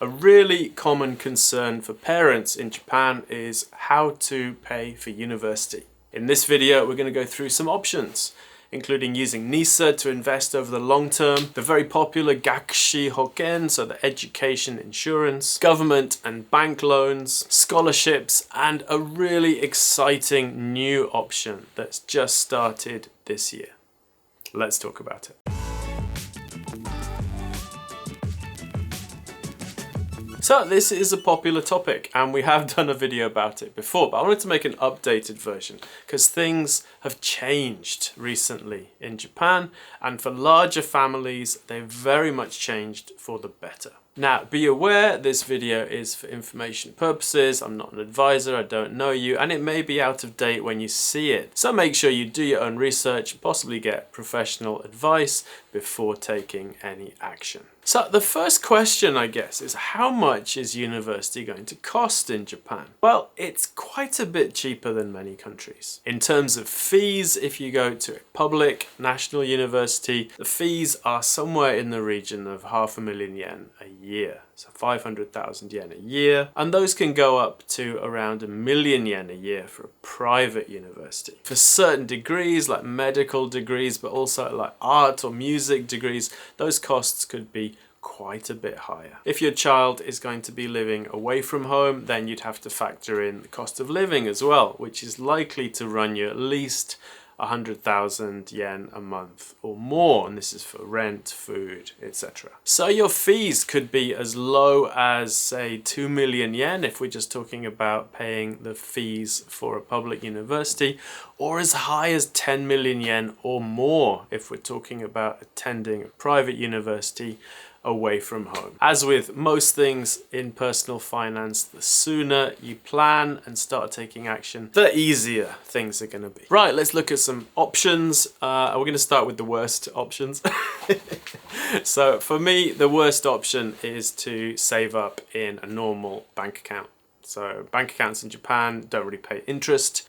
A really common concern for parents in Japan is how to pay for university. In this video, we're going to go through some options, including using NISA to invest over the long term, the very popular学資保険, so the education insurance, government and bank loans, scholarships, and a really exciting new option that's just started this year. Let's talk about it. So this is a popular topic and we have done a video about it before, but I wanted to make an updated version because things have changed recently in Japan, and for larger families they've very much changed for the better. Now be aware this video is for information purposes. I'm not an advisor, I don't know you, and it may be out of date when you see it. So make sure you do your own research, possibly get professional advice before taking any action. So the first question, I guess, is how much is university going to cost in Japan? Well, it's quite a bit cheaper than many countries. In terms of fees, if you go to a public national university, the fees are somewhere in the region of 500,000 yen a year. So 500,000 yen a year. And those can go up to around 1,000,000 yen a year for a private university. For certain degrees, like medical degrees, but also like art or music degrees, those costs could be quite a bit higher. If your child is going to be living away from home, then you'd have to factor in the cost of living as well, which is likely to run you at least 100,000 yen a month or more, and this is for rent, food, etc. So your fees could be as low as, say, 2 million yen if we're just talking about paying the fees for a public university, or as high as 10 million yen or more if we're talking about attending a private university away from home. As with most things in personal finance, the sooner you plan and start taking action, the easier things are going to be. Right, let's look at some options. We're going to start with the worst options. So for me, the worst option is to save up in a normal bank account. So bank accounts in Japan don't really pay interest.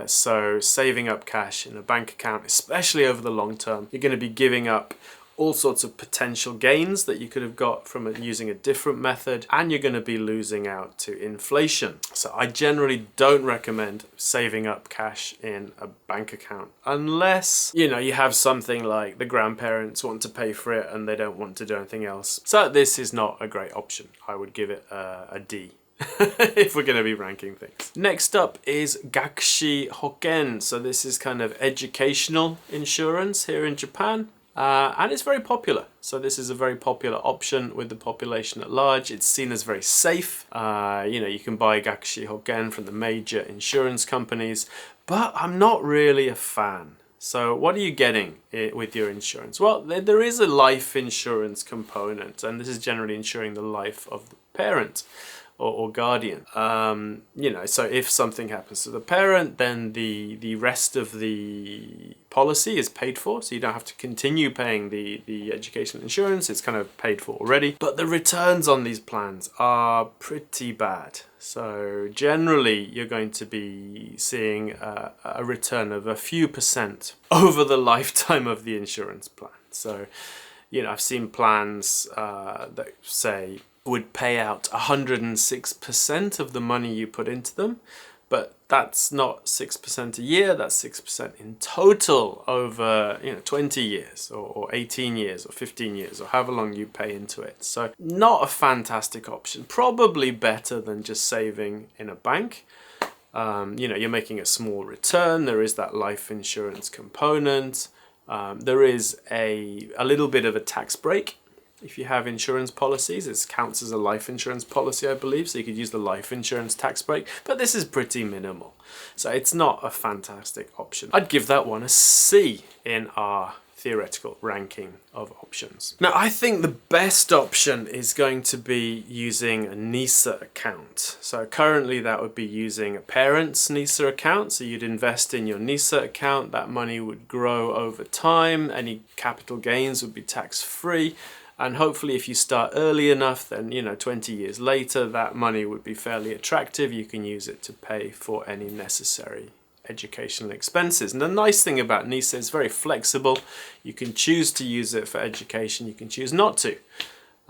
So saving up cash in a bank account, especially over the long term, you're going to be giving up all sorts of potential gains that you could have got from using a different method, and you're going to be losing out to inflation. So I generally don't recommend saving up cash in a bank account unless, you know, you have something like the grandparents want to pay for it and they don't want to do anything else. So this is not a great option. I would give it a D. If we're going to be ranking things. Next up is学資保険. So this is kind of educational insurance here in Japan. And it's very popular. So this is a very popular option with the population at large. It's seen as very safe. You know, you can buy 学資保険 from the major insurance companies, but I'm not really a fan. So what are you getting with your insurance? Well, there is a life insurance component, and this is generally insuring the life of the parent or guardian. You know, so if something happens to the parent, then the rest of the policy is paid for, so you don't have to continue paying the education insurance. It's kind of paid for already. But the returns on these plans are pretty bad. So generally you're going to be seeing a return of a few percent over the lifetime of the insurance plan. So, you know, I've seen plans that say would pay out 106% of the money you put into them, but that's not 6% a year, that's 6% in total over, you know, 20 years or 18 years or 15 years or however long you pay into it. So not a fantastic option, probably better than just saving in a bank. You know, you're making a small return, there is that life insurance component, there is a little bit of a tax break. If you have insurance policies, it counts as a life insurance policy, I believe, so you could use the life insurance tax break, but this is pretty minimal. So it's not a fantastic option. I'd give that one a C in our theoretical ranking of options. Now, I think the best option is going to be using a NISA account. So currently that would be using a parent's NISA account. So you'd invest in your NISA account, that money would grow over time, any capital gains would be tax-free. And hopefully if you start early enough, then, you know, 20 years later, that money would be fairly attractive. You can use it to pay for any necessary educational expenses. And the nice thing about NISA is very flexible. You can choose to use it for education. You can choose not to.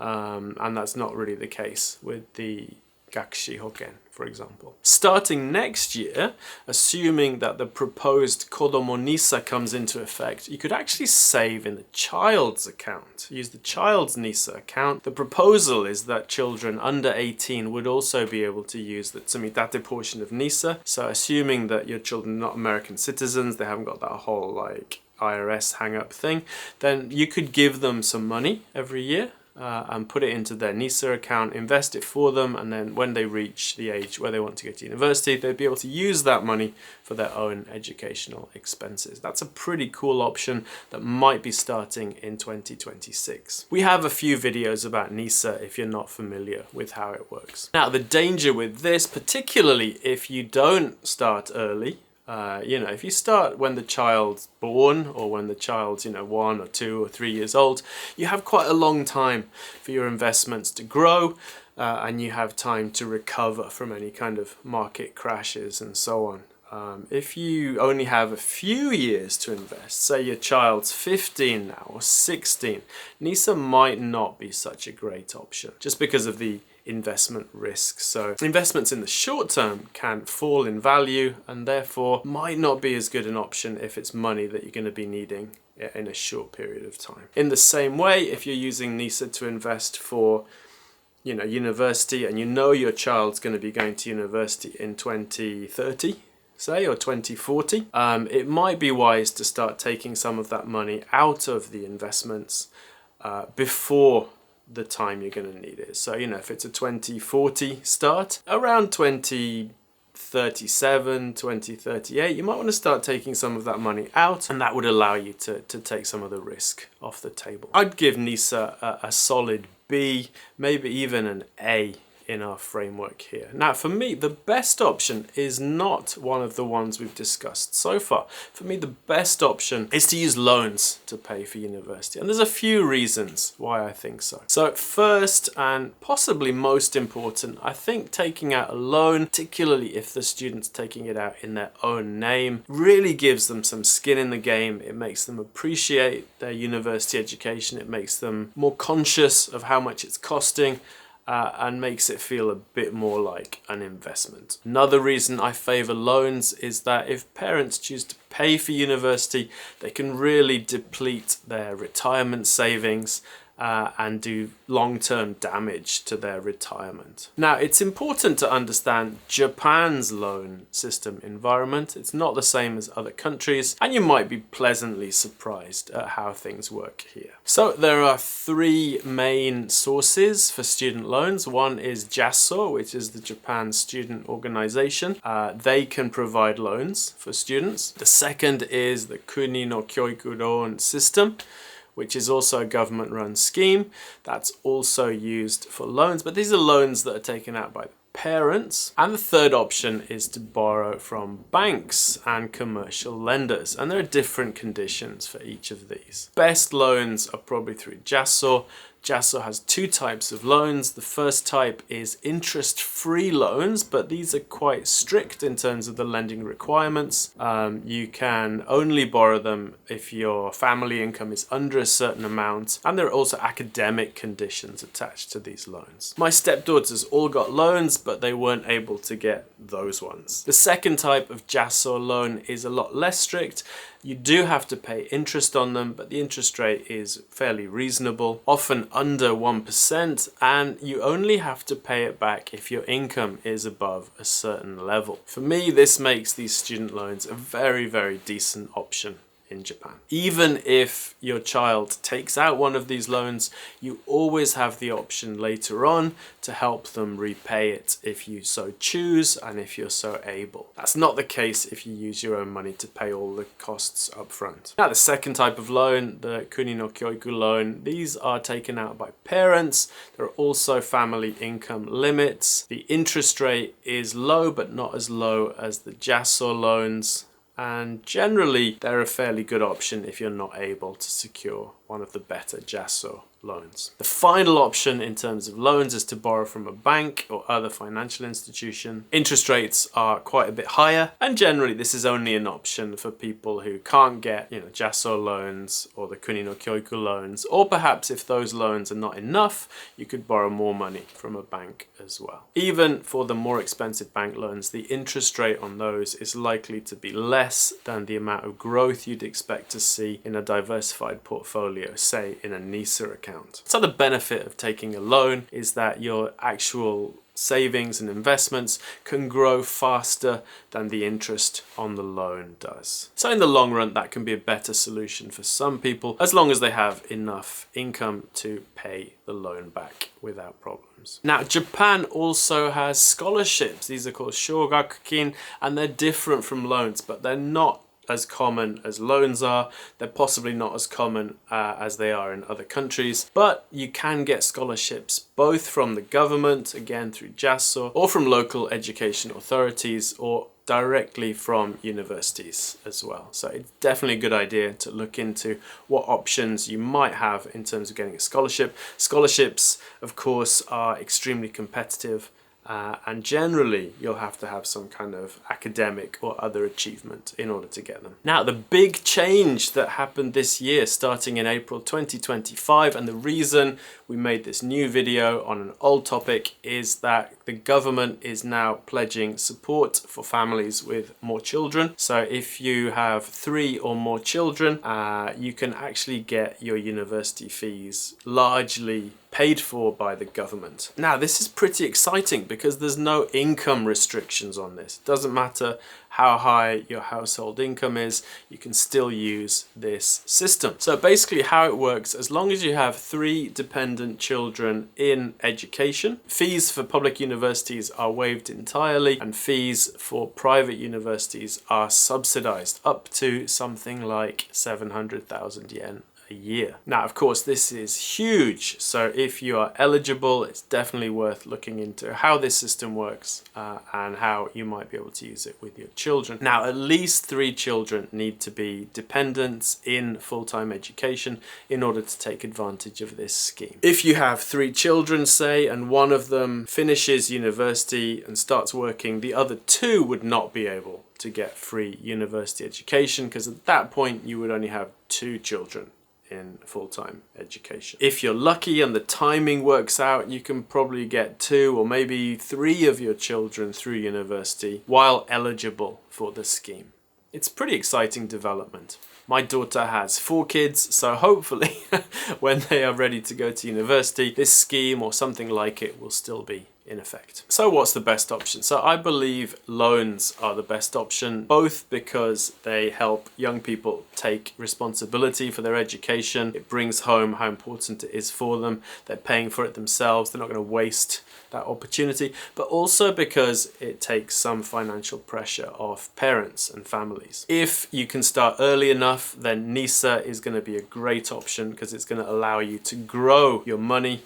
and that's not really the case with the学資保険, for example. Starting next year, assuming that the proposed Kodomo NISA comes into effect, you could actually save in the child's account. Use the child's NISA account. The proposal is that children under 18 would also be able to use the tsumitate portion of NISA. So assuming that your children are not American citizens, they haven't got that whole like IRS hang-up thing, then you could give them some money every year. And put it into their NISA account, invest it for them, and then when they reach the age where they want to go to university, they'd be able to use that money for their own educational expenses. That's a pretty cool option that might be starting in 2026. We have a few videos about NISA if you're not familiar with how it works. Now, the danger with this, particularly if you don't start early, if you start when the child's born or when the child's, 1 or 2 or 3 years old, you have quite a long time for your investments to grow and you have time to recover from any kind of market crashes and so on. If you only have a few years to invest, say your child's 15 now or 16, NISA might not be such a great option just because of the investment risk. So investments in the short term can fall in value and therefore might not be as good an option if it's money that you're going to be needing in a short period of time. In the same way, if you're using NISA to invest for university and your child's going to be going to university in 2030, say, or 2040, it might be wise to start taking some of that money out of the investments before the time you're going to need it. So, if it's a 2040 start, around 2037, 2038, you might want to start taking some of that money out, and that would allow you to take some of the risk off the table. I'd give NISA a solid B, maybe even an A in our framework here. Now, for me, the best option is not one of the ones we've discussed so far. For me, the best option is to use loans to pay for university. And there's a few reasons why I think so. So first, and possibly most important, I think taking out a loan, particularly if the student's taking it out in their own name, really gives them some skin in the game. It makes them appreciate their university education. It makes them more conscious of how much it's costing. And makes it feel a bit more like an investment. Another reason I favour loans is that if parents choose to pay for university, they can really deplete their retirement savings and do long-term damage to their retirement. Now, it's important to understand Japan's loan system environment. It's not the same as other countries, and you might be pleasantly surprised at how things work here. So there are 3 main sources for student loans. One is JASSO, which is the Japan Student Organization. They can provide loans for students. The second is the Kuni no kyouiku loan system, which is also a government-run scheme that's also used for loans, but these are loans that are taken out by the parents. And the third option is to borrow from banks and commercial lenders, and there are different conditions for each of these. Best loans are probably through JASSO. JASSO has 2 types of loans. The first type is interest-free loans, but these are quite strict in terms of the lending requirements. You can only borrow them if your family income is under a certain amount, and there are also academic conditions attached to these loans. My stepdaughters all got loans, but they weren't able to get those ones. The second type of JASSO loan is a lot less strict. You do have to pay interest on them, but the interest rate is fairly reasonable, often under 1%, and you only have to pay it back if your income is above a certain level. For me, this makes these student loans a very, very decent option in Japan. Even if your child takes out one of these loans, you always have the option later on to help them repay it if you so choose and if you're so able. That's not the case if you use your own money to pay all the costs up front. Now, the second type of loan, the kuni no kyouiku loan, these are taken out by parents. There are also family income limits. The interest rate is low, but not as low as the JASSO loans. And generally, they're a fairly good option if you're not able to secure one of the better JASSO loans. The final option in terms of loans is to borrow from a bank or other financial institution. Interest rates are quite a bit higher, and generally this is only an option for people who can't get, JASSO loans or the Kuni no kyouiku loans, or perhaps if those loans are not enough, you could borrow more money from a bank as well. Even for the more expensive bank loans, the interest rate on those is likely to be less than the amount of growth you'd expect to see in a diversified portfolio, say in a NISA account. So the benefit of taking a loan is that your actual savings and investments can grow faster than the interest on the loan does. So in the long run, that can be a better solution for some people, as long as they have enough income to pay the loan back without problems. Now, Japan also has scholarships. These are called shogakukin, and they're different from loans, but they're not as common as loans are. They're possibly not as common as they are in other countries, but you can get scholarships both from the government, again through JASSO, or from local education authorities, or directly from universities as well. So it's definitely a good idea to look into what options you might have in terms of getting a scholarship. Scholarships, of course, are extremely competitive. And generally you'll have to have some kind of academic or other achievement in order to get them. Now, the big change that happened this year, starting in April 2025, and the reason we made this new video on an old topic, is that the government is now pledging support for families with more children. So if you have 3 or more children, you can actually get your university fees largely paid for by the government. Now, this is pretty exciting because there's no income restrictions on this. It doesn't matter how high your household income is, you can still use this system. So basically how it works, as long as you have 3 dependent children in education, fees for public universities are waived entirely, and fees for private universities are subsidized up to something like 700,000 yen a year. Now, of course, this is huge. So if you are eligible, it's definitely worth looking into how this system works and how you might be able to use it with your children. Now, at least 3 children need to be dependents in full-time education in order to take advantage of this scheme. If you have 3 children, say, and one of them finishes university and starts working, the other 2 would not be able to get free university education, because at that point you would only have 2 children in full-time education. If you're lucky and the timing works out, you can probably get 2 or maybe 3 of your children through university while eligible for the scheme. It's a pretty exciting development. My daughter has 4 kids, so hopefully when they are ready to go to university, this scheme or something like it will still be in effect. So what's the best option? So I believe loans are the best option, both because they help young people take responsibility for their education. It brings home how important it is for them. They're paying for it themselves. They're not going to waste that opportunity, but also because it takes some financial pressure off parents and families. If you can start early enough, then NISA is going to be a great option because it's going to allow you to grow your money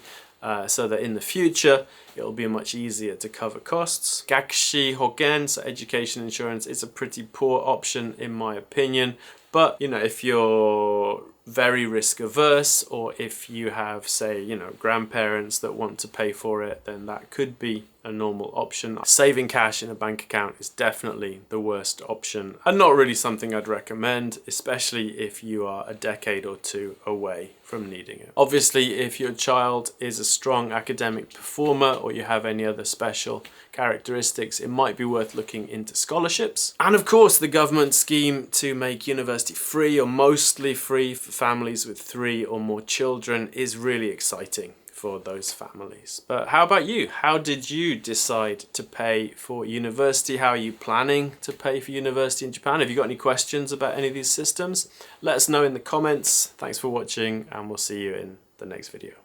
so that in the future it'll be much easier to cover costs.学資保険, so education insurance, is a pretty poor option in my opinion, but if you're very risk averse, or if you have, say, grandparents that want to pay for it, then that could be a normal option. Saving cash in a bank account is definitely the worst option and not really something I'd recommend, especially if you are a decade or 2 away from needing it. Obviously, if your child is a strong academic performer or you have any other special characteristics, it might be worth looking into scholarships. And of course, the government scheme to make university free or mostly free for families with 3 or more children is really exciting for those families. But how about you? How did you decide to pay for university? How are you planning to pay for university in Japan? Have you got any questions about any of these systems? Let us know in the comments. Thanks for watching, and we'll see you in the next video.